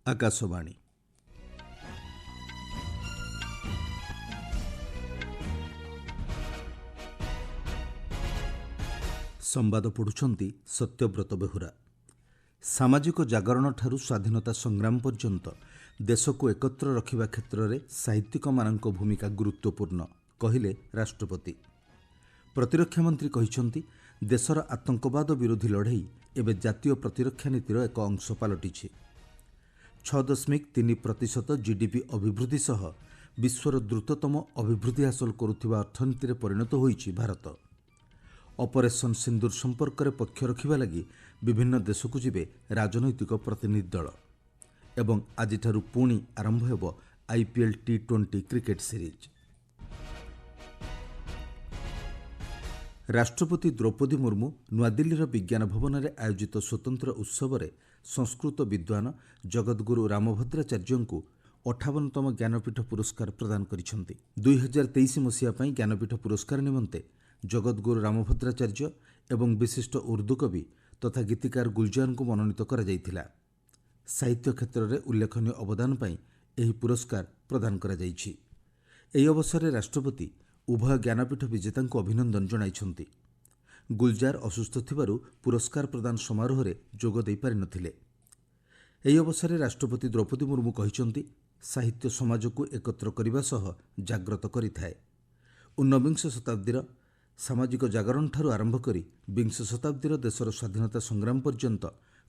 ଆକାଶବାଣୀ। ସମ୍ବାଦ ପଢ଼ୁଛନ୍ତି ସତ୍ୟବ୍ରତ ବେହୁରା। ସାମାଜିକ ଜାଗରଣଠାରୁ ସ୍ୱାଧୀନତା ସଂଗ୍ରାମ ପର୍ଯ୍ୟନ୍ତ ଦେଶକୁ ଏକତ୍ର ରଖିବା କ୍ଷେତ୍ରରେ ସାହିତ୍ୟିକମାନଙ୍କ ଭୂମିକା ଗୁରୁତ୍ୱପୂର୍ଣ୍ଣ, କହିଲେ ରାଷ୍ଟ୍ରପତି। ପ୍ରତିରକ୍ଷା ମନ୍ତ୍ରୀ କହିଛନ୍ତି, ଦେଶର ଆତଙ୍କବାଦ ବିରୋଧୀ ଲଢ଼େଇ ଏବେ ଜାତୀୟ ପ୍ରତିରକ୍ଷା ନୀତିର ଏକ ଅଂଶ ପାଲଟିଛି। 6.3% ଜିଡିପି ଅଭିବୃଦ୍ଧି ସହ ବିଶ୍ୱର ଦ୍ରୁତତମ ଅଭିବୃଦ୍ଧି ହାସଲ କରୁଥିବା ଅର୍ଥନୀତିରେ ପରିଣତ ହୋଇଛି ଭାରତ। ଅପରେସନ୍ ସିନ୍ଦୁର ସମ୍ପର୍କରେ ପକ୍ଷ ରଖିବା ଲାଗି ବିଭିନ୍ନ ଦେଶକୁ ଯିବେ ରାଜନୈତିକ ପ୍ରତିନିଧି ଦଳ। ଏବଂ ଆଜିଠାରୁ ପୁଣି ଆରମ୍ଭ ହେବ IPL T20 କ୍ରିକେଟ୍ ସିରିଜ୍। ରାଷ୍ଟ୍ରପତି ଦ୍ରୌପଦୀ ମୁର୍ମୁ ନୂଆଦିଲ୍ଲୀର ବିଜ୍ଞାନ ଭବନରେ ଆୟୋଜିତ ସ୍ୱତନ୍ତ୍ର ଉତ୍ସବରେ ସଂସ୍କୃତ ବିଦ୍ୱାନ ଜଗଦ୍ଗୁରୁ ରାମଭଦ୍ରାଚାର୍ଯ୍ୟଙ୍କୁ 58ତମ ଜ୍ଞାନପୀଠ ପୁରସ୍କାର ପ୍ରଦାନ କରିଛନ୍ତି। 2023 ମସିହା ପାଇଁ ଜ୍ଞାନପୀଠ ପୁରସ୍କାର ନିମନ୍ତେ ଜଗଦ୍ଗୁରୁ ରାମଭଦ୍ରାଚାର୍ଯ୍ୟ ଏବଂ ବିଶିଷ୍ଟ ଉର୍ଦ୍ଦୁ କବି ତଥା ଗୀତିକାର ଗୁଲଜାରଙ୍କୁ ମନୋନୀତ କରାଯାଇଥିଲା। ସାହିତ୍ୟ କ୍ଷେତ୍ରରେ ଉଲ୍ଲେଖନୀୟ ଅବଦାନ ପାଇଁ ଏହି ପୁରସ୍କାର ପ୍ରଦାନ କରାଯାଇଛି। ଏହି ଅବସରରେ ରାଷ୍ଟ୍ରପତି ଉଭୟ ଜ୍ଞାନପୀଠ ବିଜେତାଙ୍କୁ ଅଭିନନ୍ଦନ ଜଣାଇଛନ୍ତି। ଗୁଲଜାର ଅସୁସ୍ଥ ଥିବାରୁ ପୁରସ୍କାର ପ୍ରଦାନ ସମାରୋହରେ ଯୋଗ ଦେଇପାରିନଥିଲେ। ଏହି ଅବସରରେ ରାଷ୍ଟ୍ରପତି ଦ୍ରୌପଦୀ ମୁର୍ମୁ କହିଛନ୍ତି, ସାହିତ୍ୟ ସମାଜକୁ ଏକତ୍ର କରିବା ସହ ଜାଗ୍ରତ କରିଥାଏ। ଊନବିଂଶ ଶତାବ୍ଦୀର ସାମାଜିକ ଜାଗରଣଠାରୁ ଆରମ୍ଭ କରି ବିଂଶ ଶତାବ୍ଦୀର ଦେଶର ସ୍ୱାଧୀନତା ସଂଗ୍ରାମ ପର୍ଯ୍ୟନ୍ତ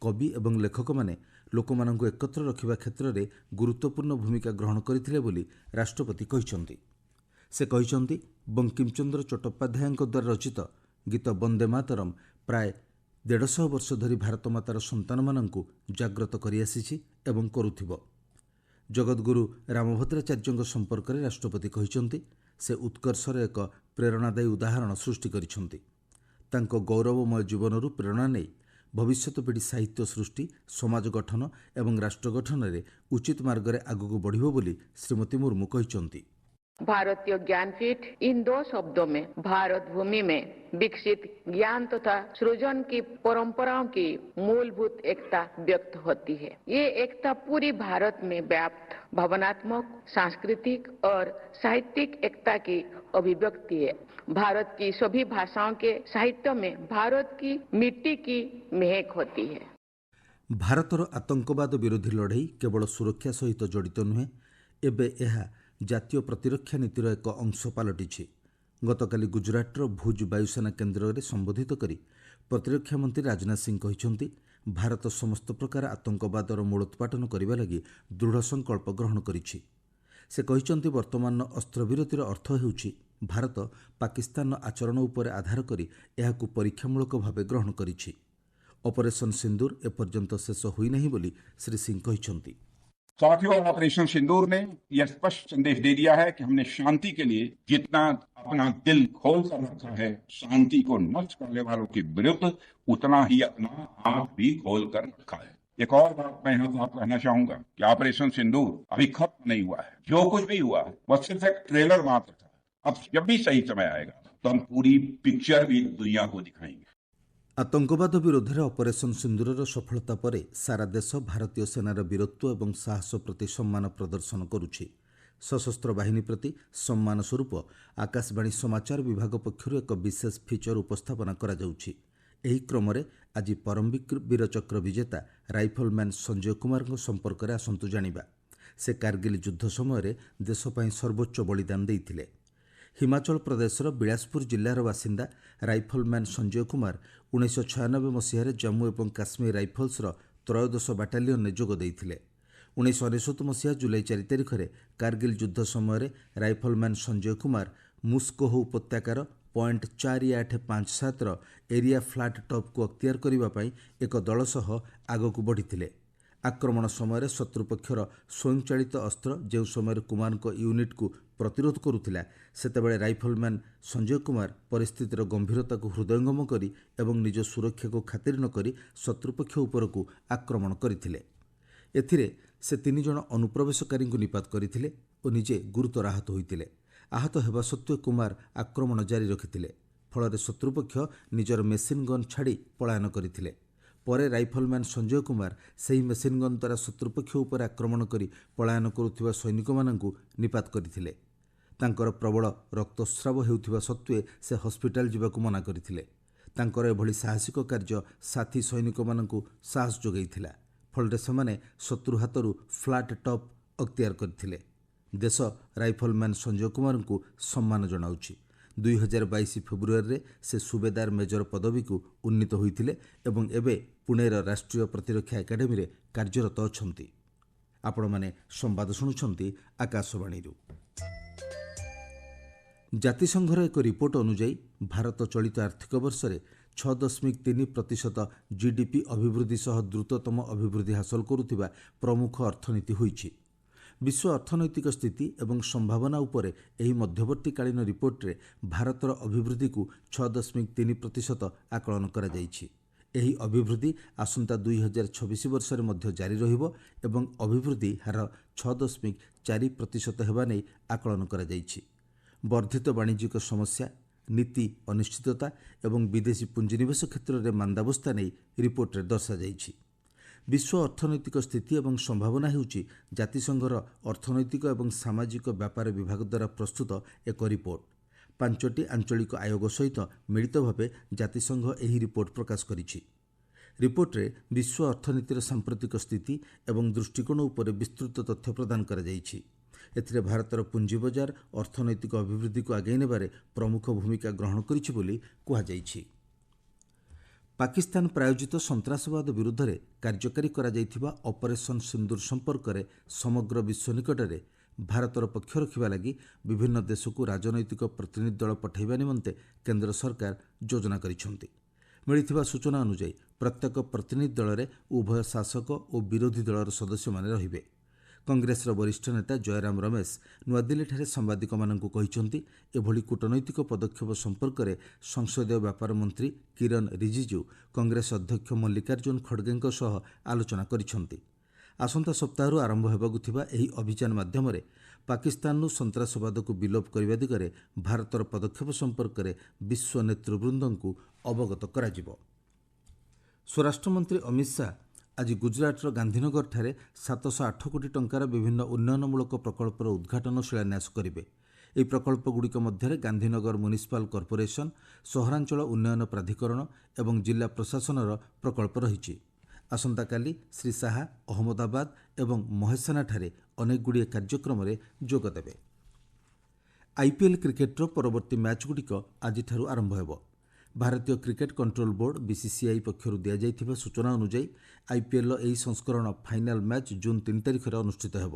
କବି ଏବଂ ଲେଖକମାନେ ଲୋକମାନଙ୍କୁ ଏକତ୍ର ରଖିବା କ୍ଷେତ୍ରରେ ଗୁରୁତ୍ୱପୂର୍ଣ୍ଣ ଭୂମିକା ଗ୍ରହଣ କରିଥିଲେ ବୋଲି ରାଷ୍ଟ୍ରପତି କହିଛନ୍ତି। ସେ କହିଛନ୍ତି, ବଙ୍କିମଚନ୍ଦ୍ର ଚଟ୍ଟୋପାଧ୍ୟାୟଙ୍କ ଦ୍ୱାରା ରଚିତ ଗୀତ ବନ୍ଦେ ମାତରମ୍ ପ୍ରାୟ 150 ବର୍ଷ ଧରି ଭାରତମାତାର ସନ୍ତାନମାନଙ୍କୁ ଜାଗ୍ରତ କରିଆସିଛି ଏବଂ କରୁଥିବ। ଜଗଦ୍ଗୁରୁ ରାମଭଦ୍ରାଚାର୍ଯ୍ୟଙ୍କ ସମ୍ପର୍କରେ ରାଷ୍ଟ୍ରପତି କହିଛନ୍ତି, ସେ ଉତ୍କର୍ଷର ଏକ ପ୍ରେରଣାଦାୟୀ ଉଦାହରଣ ସୃଷ୍ଟି କରିଛନ୍ତି। ତାଙ୍କ ଗୌରବମୟ ଜୀବନରୁ ପ୍ରେରଣା ନେଇ ଭବିଷ୍ୟତ ପିଢ଼ି ସାହିତ୍ୟ ସୃଷ୍ଟି, ସମାଜ ଗଠନ ଏବଂ ରାଷ୍ଟ୍ର ଗଠନରେ ଉଚିତ ମାର୍ଗରେ ଆଗକୁ ବଢ଼ିବ ବୋଲି ଶ୍ରୀମତୀ ମୁର୍ମୁ କହିଛନ୍ତି। भारतीय ज्ञानपीठ इन दो शब्दों में भारत भूमि में विकसित ज्ञान तथा सृजन की परंपराओं की मूलभूत एकता व्यक्त होती है। ये एकता पूरी भारत में व्याप्त भावनात्मक, सांस्कृतिक और साहित्यिक एकता की अभिव्यक्ति है। भारत की सभी भाषाओं के साहित्य में भारत की मिट्टी की महक होती है। ଭାରତର ଆତଙ୍କବାଦ ବିରୋଧୀ ଲଢ଼େଇ କେବଳ ସୁରକ୍ଷା ସହିତ ଜଡ଼ିତ ନୁହେଁ, ଏବେ ଏହା ଜାତୀୟ ପ୍ରତିରକ୍ଷା ନୀତିର ଏକ ଅଂଶ ପାଲଟିଛି। ଗତକାଲି ଗୁଜରାଟର ଭୁଜ ବାୟୁସେନା କେନ୍ଦ୍ରରେ ସମ୍ବୋଧିତ କରି ପ୍ରତିରକ୍ଷା ମନ୍ତ୍ରୀ ରାଜନାଥ ସିଂ କହିଛନ୍ତି, ଭାରତ ସମସ୍ତ ପ୍ରକାର ଆତଙ୍କବାଦର ମୂଳୋତ୍ପାଟନ କରିବା ଲାଗି ଦୃଢ଼ ସଂକଳ୍ପ ଗ୍ରହଣ କରିଛି। ସେ କହିଛନ୍ତି, ବର୍ତ୍ତମାନର ଅସ୍ତ୍ରବିରତିର ଅର୍ଥ ହେଉଛି ଭାରତ ପାକିସ୍ତାନର ଆଚରଣ ଉପରେ ଆଧାର କରି ଏହାକୁ ପରୀକ୍ଷାମୂଳକ ଭାବେ ଗ୍ରହଣ କରିଛି। ଅପରେସନ୍ ସିନ୍ଦୁର ଏପର୍ଯ୍ୟନ୍ତ ଶେଷ ହୋଇନାହିଁ ବୋଲି ଶ୍ରୀ ସିଂ କହିଛନ୍ତି। साथियों, ऑपरेशन सिंदूर ने यह स्पष्ट संदेश दे दिया है कि हमने शांति के लिए जितना अपना दिल खोल कर रखा है, शांति को नष्ट करने वालों के विरुद्ध उतना ही अपना आंख भी खोल कर रखा है। एक और बात मैं यहाँ साथ कहना चाहूंगा कि ऑपरेशन सिंदूर अभी खत्म नहीं हुआ है। जो कुछ भी हुआ है वह सिर्फ एक ट्रेलर मात्र था। अब जब भी सही समय आएगा तो हम पूरी पिक्चर भी दुनिया को दिखाएंगे। ଆତଙ୍କବାଦ ବିରୋଧରେ ଅପରେସନ୍ ସିନ୍ଦୁରର ସଫଳତା ପରେ ସାରା ଦେଶ ଭାରତୀୟ ସେନାର ବୀରତ୍ୱ ଏବଂ ସାହସ ପ୍ରତି ସମ୍ମାନ ପ୍ରଦର୍ଶନ କରୁଛି। ସଶସ୍ତ୍ର ବାହିନୀ ପ୍ରତି ସମ୍ମାନ ସ୍ୱରୂପ ଆକାଶବାଣୀ ସମାଚାର ବିଭାଗ ପକ୍ଷରୁ ଏକ ବିଶେଷ ଫିଚର ଉପସ୍ଥାପନା କରାଯାଉଛି। ଏହି କ୍ରମରେ ଆଜି ପରମବୀର ଚକ୍ର ବିଜେତା ରାଇଫଲମ୍ୟାନ୍ ସଞ୍ଜୟ କୁମାରଙ୍କ ସମ୍ପର୍କରେ ଆସନ୍ତୁ ଜାଣିବା। ସେ କାର୍ଗିଲ ଯୁଦ୍ଧ ସମୟରେ ଦେଶ ପାଇଁ ସର୍ବୋଚ୍ଚ ବଳିଦାନ ଦେଇଥିଲେ। ହିମାଚଳ ପ୍ରଦେଶର ବିଳାସପୁର ଜିଲ୍ଲାର ବାସିନ୍ଦା ରାଇଫଲମ୍ୟାନ୍ ସଞ୍ଜୟ କୁମାର 1996 ମସିହାରେ ଜାମ୍ମୁ ଏବଂ କାଶ୍ମୀର ରାଇଫଲ୍ସର 13ଶ ବାଟାଲିୟନରେ ଯୋଗ ଦେଇଥିଲେ। 1999 ମସିହା ଜୁଲାଇ 4 ତାରିଖରେ କାର୍ଗିଲ ଯୁଦ୍ଧ ସମୟରେ ରାଇଫଲମ୍ୟାନ୍ ସଞ୍ଜୟ କୁମାର ମୁସ୍କୋହ ଉପତ୍ୟକାର .4857ର ଏରିଆ ଫ୍ଲାଟ୍ ଟପ୍କୁ ଅକ୍ତିଆର କରିବା ପାଇଁ ଏକ ଦଳ ସହ ଆଗକୁ ବଢ଼ିଥିଲେ। ଆକ୍ରମଣ ସମୟରେ ଶତ୍ରୁପକ୍ଷର ସ୍ୱୟଂଚାଳିତ ଅସ୍ତ୍ର ଯେଉଁ ସମୟରେ କୁମାରଙ୍କ ୟୁନିଟ୍କୁ ପ୍ରତିରୋଧ କରୁଥିଲା, ସେତେବେଳେ ରାଇଫଲମ୍ୟାନ୍ ସଞ୍ଜୟ କୁମାର ପରିସ୍ଥିତିର ଗମ୍ଭୀରତାକୁ ହୃଦୟଙ୍ଗମ କରି ଏବଂ ନିଜ ସୁରକ୍ଷାକୁ ଖାତିର ନ କରି ଶତ୍ରୁପକ୍ଷ ଉପରକୁ ଆକ୍ରମଣ କରିଥିଲେ। ଏଥିରେ ସେ 3 ଜଣ ଅନୁପ୍ରବେଶକାରୀଙ୍କୁ ନିପାତ କରିଥିଲେ ଓ ନିଜେ ଗୁରୁତର ଆହତ ହୋଇଥିଲେ। ଆହତ ହେବା ସତ୍ତ୍ୱେ କୁମାର ଆକ୍ରମଣ ଜାରି ରଖିଥିଲେ। ଫଳରେ ଶତ୍ରୁପକ୍ଷ ନିଜର ମେସିନ୍ ଗନ୍ ଛାଡ଼ି ପଳାୟନ କରିଥିଲେ। ପରେ ରାଇଫଲମ୍ୟାନ୍ ସଞ୍ଜୟ କୁମାର ସେହି ମେସିନ୍ ଗନ୍ ଦ୍ୱାରା ଶତ୍ରୁପକ୍ଷ ଉପରେ ଆକ୍ରମଣ କରି ପଳାୟନ କରୁଥିବା ସୈନିକମାନଙ୍କୁ ନିପାତ କରିଥିଲେ। ତାଙ୍କର ପ୍ରବଳ ରକ୍ତସ୍ରାବ ହେଉଥିବା ସତ୍ତ୍ୱେ ସେ ହସ୍ପିଟାଲ ଯିବାକୁ ମନା କରିଥିଲେ। ତାଙ୍କର ଏଭଳି ସାହସିକ କାର୍ଯ୍ୟ ସାଥୀ ସୈନିକମାନଙ୍କୁ ସାହସ ଯୋଗାଇଥିଲା। ଫଳରେ ସେମାନେ ଶତ୍ରୁ ହାତରୁ ଫ୍ଲାଟ୍ ଟପ୍ ଅକ୍ତିଆର କରିଥିଲେ। ଦେଶ ରାଇଫଲମ୍ୟାନ୍ ସଞ୍ଜୟ କୁମାରଙ୍କୁ ସମ୍ମାନ ଜଣାଉଛି। 2022 ଫେବୃଆରୀରେ ସେ ସୁବେଦାର ମେଜର ପଦବୀକୁ ଉନ୍ନୀତ ହୋଇଥିଲେ ଏବଂ ଏବେ ପୁଣେର ରାଷ୍ଟ୍ରୀୟ ପ୍ରତିରକ୍ଷା ଏକାଡେମୀରେ କାର୍ଯ୍ୟରତ ଅଛନ୍ତି। ଆପଣମାନେ ସମ୍ବାଦ ଶୁଣୁଛନ୍ତି ଆକାଶବାଣୀରୁ। ଜାତିସଂଘର ଏକ ରିପୋର୍ଟ ଅନୁଯାୟୀ ଭାରତ ଚଳିତ ଆର୍ଥିକ ବର୍ଷରେ 6.3% GDP ଅଭିବୃଦ୍ଧି ସହ ଦ୍ରୁତତମ ଅଭିବୃଦ୍ଧି ହାସଲ କରୁଥିବା ପ୍ରମୁଖ ଅର୍ଥନୀତି ହୋଇଛି। ବିଶ୍ୱ ଅର୍ଥନୈତିକ ସ୍ଥିତି ଏବଂ ସମ୍ଭାବନା ଉପରେ ଏହି ମଧ୍ୟବର୍ତ୍ତୀକାଳୀନ ରିପୋର୍ଟରେ ଭାରତର ଅଭିବୃଦ୍ଧିକୁ 6.3% ଆକଳନ କରାଯାଇଛି। ଏହି ଅଭିବୃଦ୍ଧି ଆସନ୍ତା 2026 ବର୍ଷରେ ମଧ୍ୟ ଜାରି ରହିବ ଏବଂ ଅଭିବୃଦ୍ଧି ହାର 6.4% ହେବା ନେଇ ଆକଳନ କରାଯାଇଛି। ବର୍ଦ୍ଧିତ ବାଣିଜ୍ୟିକ ସମସ୍ୟା, ନୀତି ଅନିଶ୍ଚିତତା ଏବଂ ବିଦେଶୀ ପୁଞ୍ଜିନିବେଶ କ୍ଷେତ୍ରରେ ମାନ୍ଦାବସ୍ଥା ନେଇ ରିପୋର୍ଟରେ ଦର୍ଶାଯାଇଛି। ବିଶ୍ୱ ଅର୍ଥନୈତିକ ସ୍ଥିତି ଏବଂ ସମ୍ଭାବନା ହେଉଛି ଜାତିସଂଘର ଅର୍ଥନୈତିକ ଏବଂ ସାମାଜିକ ବ୍ୟାପାର ବିଭାଗ ଦ୍ୱାରା ପ୍ରସ୍ତୁତ ଏକ ରିପୋର୍ଟ। 5ଟି ଆଞ୍ଚଳିକ ଆୟୋଗ ସହିତ ମିଳିତ ଭାବେ ଜାତିସଂଘ ଏହି ରିପୋର୍ଟ ପ୍ରକାଶ କରିଛି। ରିପୋର୍ଟରେ ବିଶ୍ୱ ଅର୍ଥନୀତିର ସାମ୍ପ୍ରତିକ ସ୍ଥିତି ଏବଂ ଦୃଷ୍ଟିକୋଣ ଉପରେ ବିସ୍ତୃତ ତଥ୍ୟ ପ୍ରଦାନ କରାଯାଇଛି। ଏଥିରେ ଭାରତର ପୁଞ୍ଜି ବଜାର ଅର୍ଥନୈତିକ ଅଭିବୃଦ୍ଧିକୁ ଆଗେଇ ନେବାରେ ପ୍ରମୁଖ ଭୂମିକା ଗ୍ରହଣ କରିଛି ବୋଲି କୁହାଯାଇଛି। ପାକିସ୍ତାନ ପ୍ରାୟୋଜିତ ସନ୍ତାସବାଦ ବିରୁଦ୍ଧରେ କାର୍ଯ୍ୟକାରୀ କରାଯାଇଥିବା ଅପରେସନ୍ ସିନ୍ଦୁର ସମ୍ପର୍କରେ ସମଗ୍ର ବିଶ୍ୱ ନିକଟରେ ଭାରତର ପକ୍ଷ ରଖିବା ଲାଗି ବିଭିନ୍ନ ଦେଶକୁ ରାଜନୈତିକ ପ୍ରତିନିଧି ଦଳ ପଠାଇବା ନିମନ୍ତେ କେନ୍ଦ୍ର ସରକାର ଯୋଜନା କରିଛନ୍ତି। ମିଳିଥିବା ସୂଚନା ଅନୁଯାୟୀ ପ୍ରତ୍ୟେକ ପ୍ରତିନିଧି ଦଳରେ ଉଭୟ ଶାସକ ଓ ବିରୋଧୀ ଦଳର ସଦସ୍ୟମାନେ ରହିବେ। କଂଗ୍ରେସର ବରିଷ୍ଠ ନେତା ଜୟରାମ ରମେଶ ନୂଆଦିଲ୍ଲୀଠାରେ ସାମ୍ବାଦିକମାନଙ୍କୁ କହିଛନ୍ତି, ଏଭଳି କୂଟନୈତିକ ପଦକ୍ଷେପ ସମ୍ପର୍କରେ ସଂସଦୀୟ ବ୍ୟାପାର ମନ୍ତ୍ରୀ କିରଣ ରିଜିଜୁ କଂଗ୍ରେସ ଅଧ୍ୟକ୍ଷ ମଲ୍ଲିକାର୍ଜୁନ ଖଡ଼ଗେଙ୍କ ସହ ଆଲୋଚନା କରିଛନ୍ତି। ଆସନ୍ତା ସପ୍ତାହରୁ ଆରମ୍ଭ ହେବାକୁ ଥିବା ଏହି ଅଭିଯାନ ମାଧ୍ୟମରେ ପାକିସ୍ତାନରୁ ସନ୍ତାସବାଦକୁ ବିଲୋପ କରିବା ଦିଗରେ ଭାରତର ପଦକ୍ଷେପ ସମ୍ପର୍କରେ ବିଶ୍ୱ ନେତୃବୃନ୍ଦଙ୍କୁ ଅବଗତ କରାଯିବ। ସ୍ୱରାଷ୍ଟ୍ରମନ୍ତ୍ରୀ ଅମିତ ଶାହା ଆଜି ଗୁଜରାଟର ଗାନ୍ଧୀନଗରଠାରେ 708 କୋଟି ଟଙ୍କାର ବିଭିନ୍ନ ଉନ୍ନୟନମୂଳକ ପ୍ରକଳ୍ପର ଉଦ୍ଘାଟନ ଓ ଶିଳାନ୍ୟାସ କରିବେ। ଏହି ପ୍ରକଳ୍ପଗୁଡ଼ିକ ମଧ୍ୟରେ ଗାନ୍ଧୀନଗର ମ୍ୟୁନିସିପାଲ କର୍ପୋରେସନ, ସହରାଞ୍ଚଳ ଉନ୍ନୟନ ପ୍ରାଧିକରଣ ଏବଂ ଜିଲ୍ଲା ପ୍ରଶାସନର ପ୍ରକଳ୍ପ ରହିଛି। ଆସନ୍ତାକାଲି ଶ୍ରୀ ଶାହା ଅହମ୍ମଦାବାଦ ଏବଂ ମହେସାନାଠାରେ ଅନେକଗୁଡ଼ିଏ କାର୍ଯ୍ୟକ୍ରମରେ ଯୋଗ ଦେବେ। IPL କ୍ରିକେଟର ପରବର୍ତ୍ତୀ ମ୍ୟାଚ୍ଗୁଡ଼ିକ ଆଜିଠାରୁ ଆରମ୍ଭ ହେବ। ଭାରତୀୟ କ୍ରିକେଟ କଣ୍ଟ୍ରୋଲ ବୋର୍ଡ BCCI ପକ୍ଷରୁ ଦିଆଯାଇଥିବା ସୂଚନା ଅନୁଯାୟୀ IPLର ଏହି ସଂସ୍କରଣ ଫାଇନାଲ ମ୍ୟାଚ୍ ଜୁନ୍ 3 ତାରିଖରେ ଅନୁଷ୍ଠିତ ହେବ।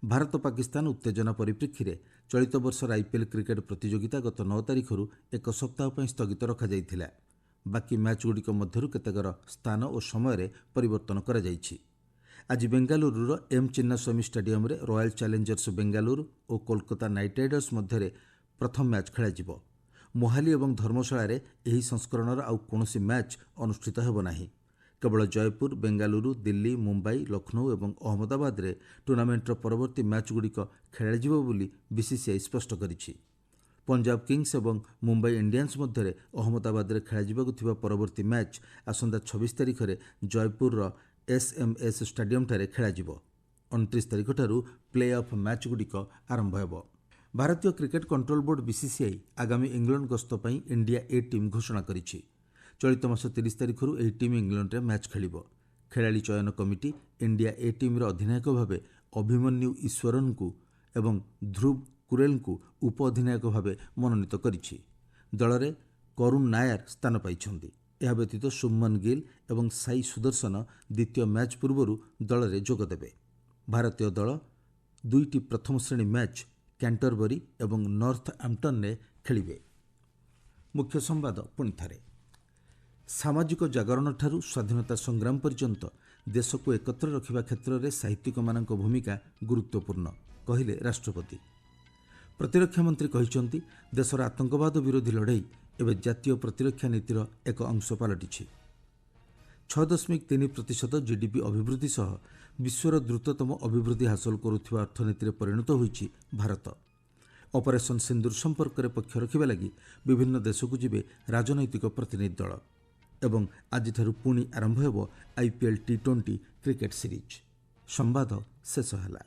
ଭାରତ ପାକିସ୍ତାନ ଉତ୍ତେଜନା ପରିପ୍ରେକ୍ଷୀରେ ଚଳିତ ବର୍ଷର IPL କ୍ରିକେଟ ପ୍ରତିଯୋଗିତା ଗତ 9 ତାରିଖରୁ ଏକ ସପ୍ତାହ ପାଇଁ ସ୍ଥଗିତ ରଖାଯାଇଥିଲା। ବାକି ମ୍ୟାଚ୍ଗୁଡ଼ିକ ମଧ୍ୟରୁ କେତେକର ସ୍ଥାନ ଓ ସମୟରେ ପରିବର୍ତ୍ତନ କରାଯାଇଛି। ଆଜି ବେଙ୍ଗାଲୁରୁର M ଚିନ୍ନାସ୍ୱାମୀ ଷ୍ଟାଡିୟମରେ ରୟାଲ ଚ୍ୟାଲେଞ୍ଜର୍ସ ବେଙ୍ଗାଲୁରୁ ଓ କୋଲକାତା ନାଇଟ୍ ରାଇଡର୍ସ ମଧ୍ୟରେ ପ୍ରଥମ ମ୍ୟାଚ୍ ଖେଳାଯିବ। ମୋହାଲି ଏବଂ ଧର୍ମଶାଳାରେ ଏହି ସଂସ୍କରଣର ଆଉ କୌଣସି ମ୍ୟାଚ୍ ଅନୁଷ୍ଠିତ ହେବ ନାହିଁ। କେବଳ ଜୟପୁର, ବେଙ୍ଗାଲୁରୁ, ଦିଲ୍ଲୀ, ମୁମ୍ବାଇ, ଲକ୍ଷ୍ନୌ ଏବଂ ଅହମ୍ମଦାବାଦରେ ଟୁର୍ଣ୍ଣାମେଣ୍ଟର ପରବର୍ତ୍ତୀ ମ୍ୟାଚ୍ଗୁଡ଼ିକ ଖେଳାଯିବ ବୋଲି BCCI ସ୍ପଷ୍ଟ କରିଛି। ପଞ୍ଜାବ କିଙ୍ଗସ୍ ଏବଂ ମୁମ୍ବାଇ ଇଣ୍ଡିଆନ୍ସ ମଧ୍ୟରେ ଅହମ୍ମଦାବାଦରେ ଖେଳାଯିବାକୁ ଥିବା ପରବର୍ତ୍ତୀ ମ୍ୟାଚ୍ ଆସନ୍ତା 26 ତାରିଖରେ ଜୟପୁରର SMS ଷ୍ଟାଡିୟମଠାରେ ଖେଳାଯିବ। 29 ତାରିଖଠାରୁ ପ୍ଲେ ଅଫ୍ ମ୍ୟାଚ୍ଗୁଡ଼ିକ ଆରମ୍ଭ ହେବ। ଭାରତୀୟ କ୍ରିକେଟ କଣ୍ଟ୍ରୋଲ ବୋର୍ଡ BCCI ଆଗାମୀ ଇଂଲଣ୍ଡ ଗସ୍ତ ପାଇଁ ଇଣ୍ଡିଆ A ଟିମ୍ ଘୋଷଣା କରିଛି। ଚଳିତ ମାସ 30 ତାରିଖରୁ ଏହି ଟିମ୍ ଇଂଲଣ୍ଡରେ ମ୍ୟାଚ୍ ଖେଳିବ। ଖେଳାଳି ଚୟନ କମିଟି ଇଣ୍ଡିଆ A ଟିମ୍ର ଅଧିନାୟକ ଭାବେ ଅଭିମନ୍ୟୁ ଈଶ୍ୱରନଙ୍କୁ ଏବଂ ଧ୍ରୁବ କୁରେଲଙ୍କୁ ଉପ ଅଧିନାୟକ ଭାବେ ମନୋନୀତ କରିଛି। ଦଳରେ କରୁଣ ନାୟାର ସ୍ଥାନ ପାଇଛନ୍ତି। ଏହା ବ୍ୟତୀତ ଶୁଭମନ ଗିଲ୍ ଏବଂ ସାଇ ସୁଦର୍ଶନ ଦ୍ୱିତୀୟ ମ୍ୟାଚ୍ ପୂର୍ବରୁ ଦଳରେ ଯୋଗ ଦେବେ। ଭାରତୀୟ ଦଳ 2ଟି ପ୍ରଥମ ଶ୍ରେଣୀ ମ୍ୟାଚ୍ କ୍ୟାଣ୍ଟରବରି ଏବଂ ନର୍ଥ ଆମ୍ପଟନରେ ଖେଳିବେ। ମୁଖ୍ୟ ସମ୍ବାଦ ପୁଣିଥରେ। ସାମାଜିକ ଜାଗରଣଠାରୁ ସ୍ୱାଧୀନତା ସଂଗ୍ରାମ ପର୍ଯ୍ୟନ୍ତ ଦେଶକୁ ଏକତ୍ର ରଖିବା କ୍ଷେତ୍ରରେ ସାହିତ୍ୟିକମାନଙ୍କ ଭୂମିକା ଗୁରୁତ୍ୱପୂର୍ଣ୍ଣ, କହିଲେ ରାଷ୍ଟ୍ରପତି। ପ୍ରତିରକ୍ଷା ମନ୍ତ୍ରୀ କହିଛନ୍ତି, ଦେଶର ଆତଙ୍କବାଦ ବିରୋଧୀ ଲଢ଼େଇ ଏବେ ଜାତୀୟ ପ୍ରତିରକ୍ଷା ନୀତିର ଏକ ଅଂଶ ପାଲଟିଛି। 6.3% GDP ଅଭିବୃଦ୍ଧି ସହ ବିଶ୍ୱର ଦ୍ରୁତତମ ଅଭିବୃଦ୍ଧି ହାସଲ କରୁଥିବା ଅର୍ଥନୀତିରେ ପରିଣତ ହୋଇଛି ଭାରତ। ଅପରେସନ୍ ସିନ୍ଦୁର ସମ୍ପର୍କରେ ପକ୍ଷ ରଖିବା ଲାଗି ବିଭିନ୍ନ ଦେଶକୁ ଯିବେ ରାଜନୈତିକ ପ୍ରତିନିଧି ଦଳ। ଏବଂ ଆଜିଠାରୁ ପୁଣି ଆରମ୍ଭ ହେବ IPL T20 କ୍ରିକେଟ୍ ସିରିଜ୍। ସମ୍ବାଦ ଶେଷ ହେଲା।